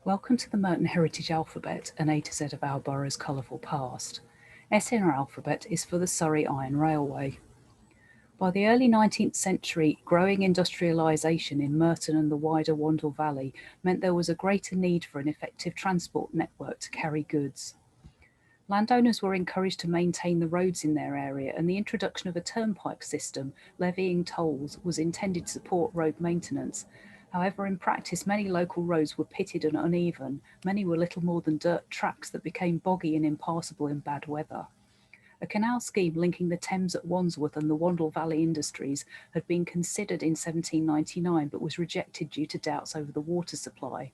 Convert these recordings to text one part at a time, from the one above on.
Welcome to the Merton Heritage alphabet, an A to Z of our borough's colourful past. S in our alphabet is for the Surrey Iron Railway. By the early 19th century, growing industrialisation in Merton and the wider Wandle Valley meant there was a greater need for an effective transport network to carry goods. Landowners were encouraged to maintain the roads in their area, and the introduction of a turnpike system levying tolls was intended to support road maintenance. However, in practice, many local roads were pitted and uneven. Many were little more than dirt tracks that became boggy and impassable in bad weather. A canal scheme linking the Thames at Wandsworth and the Wandle Valley industries had been considered in 1799 but was rejected due to doubts over the water supply.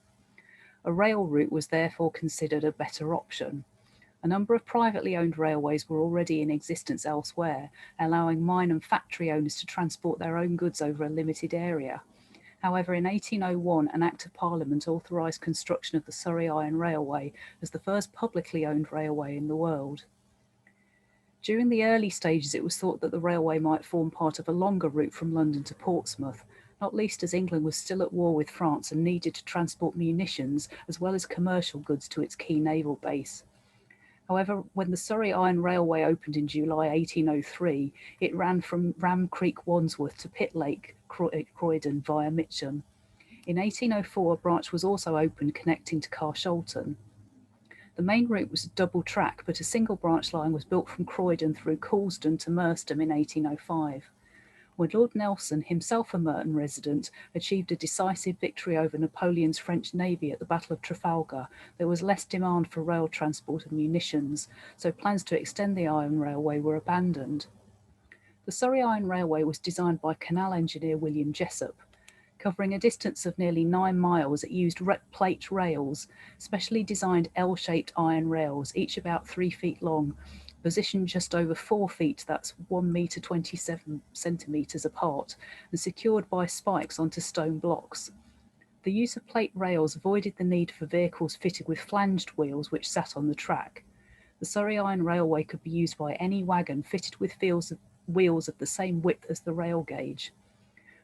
A rail route was therefore considered a better option. A number of privately owned railways were already in existence elsewhere, allowing mine and factory owners to transport their own goods over a limited area. However, in 1801, an Act of Parliament authorised construction of the Surrey Iron Railway as the first publicly owned railway in the world. During the early stages, it was thought that the railway might form part of a longer route from London to Portsmouth, not least as England was still at war with France and needed to transport munitions as well as commercial goods to its key naval base. However, when the Surrey Iron Railway opened in July 1803, it ran from Ram Creek, Wandsworth to Pitlake, Croydon via Mitcham. In 1804, a branch was also opened connecting to Carshalton. The main route was a double track, but a single branch line was built from Croydon through Coulsdon to Merstham in 1805. When Lord Nelson, himself a Merton resident, achieved a decisive victory over Napoleon's French navy at the Battle of Trafalgar, there was less demand for rail transport of munitions, so plans to extend the Iron Railway were abandoned. The Surrey Iron Railway was designed by canal engineer William Jessop. Covering a distance of nearly 9 miles, it used plate rails, specially designed L-shaped iron rails, each about 3 feet long, positioned just over 4 feet, that's 1 metre 27 centimetres apart, and secured by spikes onto stone blocks. The use of plate rails avoided the need for vehicles fitted with flanged wheels which sat on the track. The Surrey Iron Railway could be used by any wagon fitted with wheels of the same width as the rail gauge.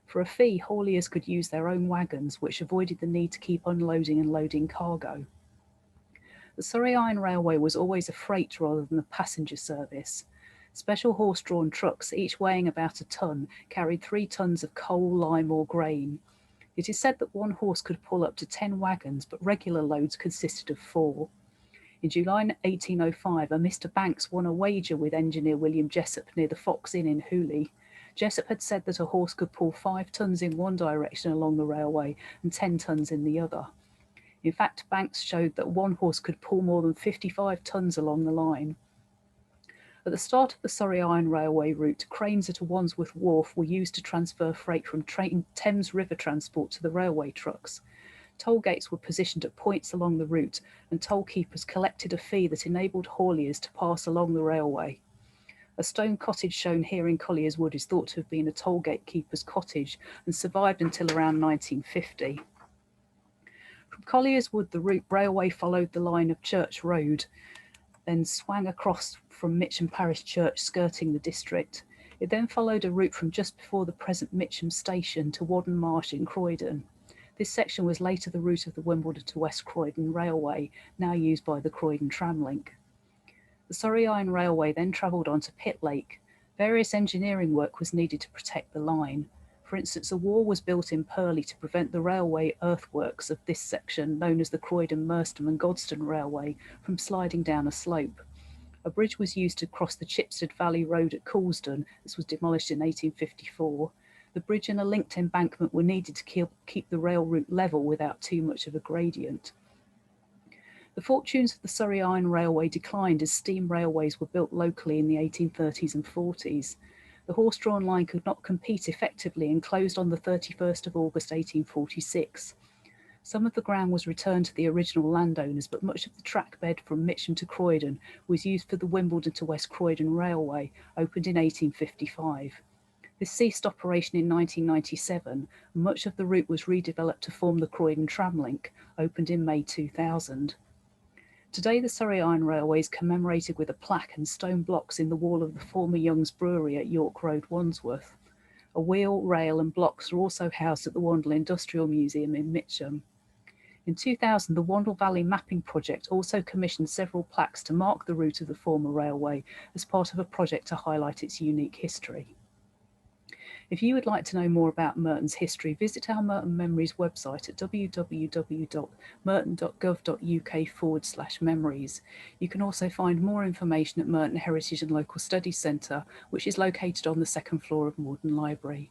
For a fee, hauliers could use their own wagons, which avoided the need to keep unloading and loading cargo. The Surrey Iron Railway was always a freight rather than a passenger service. Special horse-drawn trucks, each weighing about a ton, carried 3 tons of coal, lime or grain. It is said that one horse could pull up to 10 wagons, but regular loads consisted of 4. In July 1805, a Mr. Banks won a wager with engineer William Jessop near the Fox Inn in Hooley. Jessop had said that a horse could pull 5 tons in one direction along the railway and 10 tons in the other. In fact, Banks showed that one horse could pull more than 55 tons along the line. At the start of the Surrey Iron Railway route, cranes at a Wandsworth wharf were used to transfer freight from Thames River transport to the railway trucks. Toll gates were positioned at points along the route, and toll keepers collected a fee that enabled hauliers to pass along the railway. A stone cottage shown here in Colliers Wood is thought to have been a toll gate keeper's cottage and survived until around 1950. From Colliers Wood, the railway followed the line of Church Road, then swung across from Mitcham Parish Church, skirting the district. It then followed a route from just before the present Mitcham station to Wadden Marsh in Croydon. This section was later the route of the Wimbledon to West Croydon Railway, now used by the Croydon Tram Link. The Surrey Iron Railway then travelled on to Pitlake. Various engineering work was needed to protect the line. For instance, a wall was built in Purley to prevent the railway earthworks of this section, known as the Croydon, Merstham and Godstone Railway, from sliding down a slope. A bridge was used to cross the Chipstead Valley Road at Coulsdon. This was demolished in 1854. The bridge and a linked embankment were needed to keep the rail route level without too much of a gradient. The fortunes of the Surrey Iron Railway declined as steam railways were built locally in the 1830s and 40s. The horse-drawn line could not compete effectively and closed on the 31st of August 1846. Some of the ground was returned to the original landowners, but much of the track bed from Mitcham to Croydon was used for the Wimbledon to West Croydon Railway, opened in 1855. This ceased operation in 1997, and much of the route was redeveloped to form the Croydon Tram Link, opened in May 2000. Today, the Surrey Iron Railway is commemorated with a plaque and stone blocks in the wall of the former Young's Brewery at York Road, Wandsworth. A wheel, rail and blocks are also housed at the Wandle Industrial Museum in Mitcham. In 2000, the Wandle Valley Mapping Project also commissioned several plaques to mark the route of the former railway as part of a project to highlight its unique history. If you would like to know more about Merton's history, visit our Merton Memories website at www.merton.gov.uk/memories. You can also find more information at Merton Heritage and Local Studies Centre, which is located on the second floor of Morden Library.